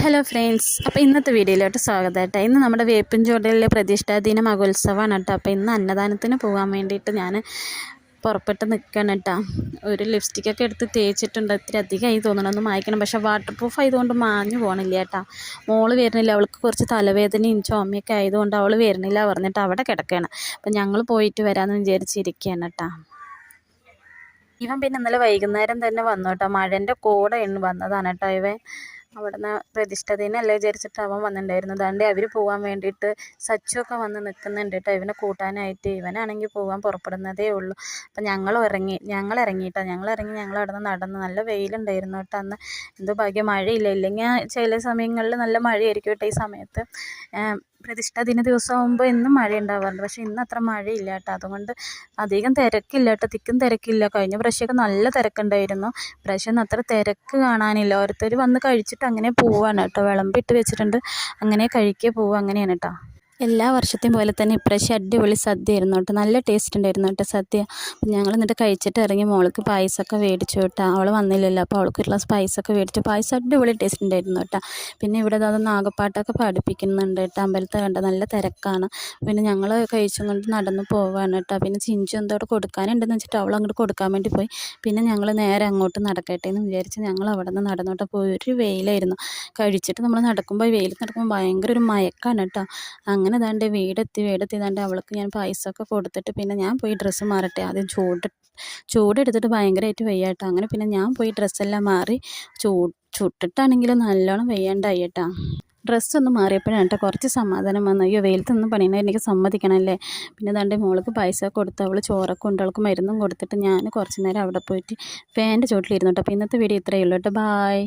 Hello friends, അപ്പോൾ ഇന്നത്തെ വീഡിയോയിലോട്ട് സ്വാഗതം കേട്ടോ. ഇന്ന് നമ്മുടെ വേപ്പിൻചോട്ടിലെ പ്രതിഷ്ഠാദിന മഹോത്സവമാണ് കേട്ടോ. അപ്പോൾ ഇന്ന് അന്നദാനത്തിന് പോകാൻ വേണ്ടിയിട്ട് ഞാൻ പുറപ്പെട്ട് നിൽക്കണം കേട്ടോ. ഒരു ലിപ്സ്റ്റിക്കൊക്കെ എടുത്ത് തേച്ചിട്ടുണ്ട്. ഇത്തിരി അധികമായി തോന്നണം, ഒന്ന് മായ്ക്കണം. പക്ഷേ വാട്ടർ പ്രൂഫ് ആയതുകൊണ്ട് മാഞ്ഞു പോകണില്ല കേട്ടോ. മോള് വരുന്നില്ല, അവൾക്ക് കുറച്ച് തലവേദനയും ചുമയൊക്കെ ആയതുകൊണ്ട് അവൾ വരുന്നില്ല പറഞ്ഞിട്ട് അവിടെ കിടക്കുകയാണ്. അപ്പം ഞങ്ങൾ പോയിട്ട് വരാമെന്ന് വിചാരിച്ചിരിക്കുകയാണ് കേട്ടോ. ഇവൻ പിന്നെ ഇന്നലെ വൈകുന്നേരം തന്നെ വന്നു കേട്ടോ. മഴൻ്റെ കൂടെ വന്നതാണ് കേട്ടോ. ഇവൻ അവിടുന്ന് പ്രതിഷ്ഠിതനല്ലേ വിചാരിച്ചിട്ട് അവൻ വന്നിട്ടുണ്ടായിരുന്നു. അതുകൊണ്ട് അവർ പോകാൻ വേണ്ടിയിട്ട് സച്ചുവൊക്കെ വന്ന് നിൽക്കുന്നുണ്ട് കേട്ടോ. ഇവനെ കൂട്ടാനായിട്ട്. ഇവനാണെങ്കിൽ പോകാൻ പുറപ്പെടുന്നതേ ഉള്ളൂ. അപ്പം ഞങ്ങൾ ഇറങ്ങി കേട്ടോ. ഞങ്ങൾ അവിടെ നിന്ന് നടന്ന്. നല്ല വെയിലുണ്ടായിരുന്നു കേട്ടോ അന്ന്. എന്തോ ഭാഗ്യം മഴയില്ല. ഇല്ലെങ്കിൽ ചില സമയങ്ങളിൽ നല്ല മഴയായിരിക്കും കേട്ടോ ഈ സമയത്ത്. പ്രതിഷ്ഠാ ദിന ദിവസമാകുമ്പോൾ എന്നും മഴ ഉണ്ടാവാറുണ്ട്. പക്ഷേ ഇന്ന് അത്ര മഴയില്ല കേട്ടോ. അതുകൊണ്ട് അധികം തിരക്കില്ല കേട്ടോ. തിക്കും തിരക്കില്ല. കഴിഞ്ഞ പ്രാവശ്യമൊക്കെ നല്ല തിരക്കുണ്ടായിരുന്നു. പ്രാവശ്യം അത്ര തിരക്ക് കാണാനില്ല. ഓരോരുത്തർ വന്ന് കഴിച്ചിട്ട് അങ്ങനെ പോവാണ് കേട്ടോ. വിളമ്പിട്ട് വെച്ചിട്ടുണ്ട്, അങ്ങനെ കഴിക്കുക പോവുക, അങ്ങനെയാണ് കേട്ടോ. എല്ലാ വർഷത്തെയും പോലെ തന്നെ ഇപ്രാവശ്യം അടിപൊളി സദ്യ ആയിരുന്നു കേട്ടോ. നല്ല ടേസ്റ്റ് ഉണ്ടായിരുന്നു കേട്ടോ സദ്യ. അപ്പം ഞങ്ങൾ എന്നിട്ട് കഴിച്ചിട്ട് ഇറങ്ങി. മോൾക്ക് പായസമൊക്കെ മേടിച്ചു കേട്ടോ. അവൾ വന്നില്ലല്ലോ, അപ്പോൾ അവൾക്കുള്ള പായസമൊക്കെ മേടിച്ചു. പായസം അടിപൊളി ടേസ്റ്റ് ഉണ്ടായിരുന്നു കേട്ടോ. പിന്നെ ഇവിടെ അത് നാഗപ്പാട്ടൊക്കെ പഠിപ്പിക്കുന്നുണ്ട് കേട്ടോ. അമ്പലത്തിൽ കണ്ട നല്ല തിരക്കാണ്. പിന്നെ ഞങ്ങൾ കഴിച്ചും കൊണ്ട് നടന്നു പോവാണ് കേട്ടോ. പിന്നെ ചിഞ്ചു എന്തോടെ കൊടുക്കാനുണ്ടെന്ന് വെച്ചിട്ട് അവൾ അങ്ങോട്ട് കൊടുക്കാൻ വേണ്ടി പോയി. പിന്നെ ഞങ്ങൾ നേരെ അങ്ങോട്ട് നടക്കട്ടെ എന്ന് വിചാരിച്ച് ഞങ്ങൾ അവിടെ നിന്ന് നടന്നോട്ട് പോയി. ഒരു വെയിലായിരുന്നു. കഴിച്ചിട്ട് നമ്മൾ നടക്കുമ്പോൾ വെയിൽ നടക്കുമ്പോൾ ഭയങ്കര ഒരു മയക്കാണ് കേട്ടോ. അങ്ങനെ വീടെത്തി താണ്ട് അവൾക്ക് ഞാൻ പായസമൊക്കെ കൊടുത്തിട്ട് പിന്നെ ഞാൻ പോയി ഡ്രസ്സ് മാറട്ടെ. ആദ്യം ചൂടെടുത്തിട്ട് ഭയങ്കരമായിട്ട് വയ്യാട്ടോ. അങ്ങനെ പിന്നെ ഞാൻ പോയി ഡ്രസ്സെല്ലാം മാറി. ചുട്ടിട്ടാണെങ്കിലും നല്ലോണം വയ്യാണ്ടായി കേട്ടോ. ഡ്രസ്സൊന്ന് മാറിയപ്പോഴാണ് കേട്ടോ കുറച്ച് സമാധാനം വന്നു. അയ്യോ, വെയിലത്തൊന്നും പണിയണേ, എനിക്ക് സമ്മതിക്കണമല്ലേ. പിന്നെ ദാണ്ട് മോൾക്ക് പൈസ കൊടുത്ത് അവൾ ചോറൊക്കെ കൊണ്ട് അവൾക്ക് മരുന്നും കൊടുത്തിട്ട് ഞാൻ കുറച്ച് നേരം അവിടെ പോയിട്ട് ഫാൻ്റെ ചോട്ടിലിരുന്നു കേട്ടോ. അപ്പോൾ ഇന്നത്തെ വീഡിയോ ഇത്രയേ ഉള്ളൂ കേട്ടോ. ബായ്.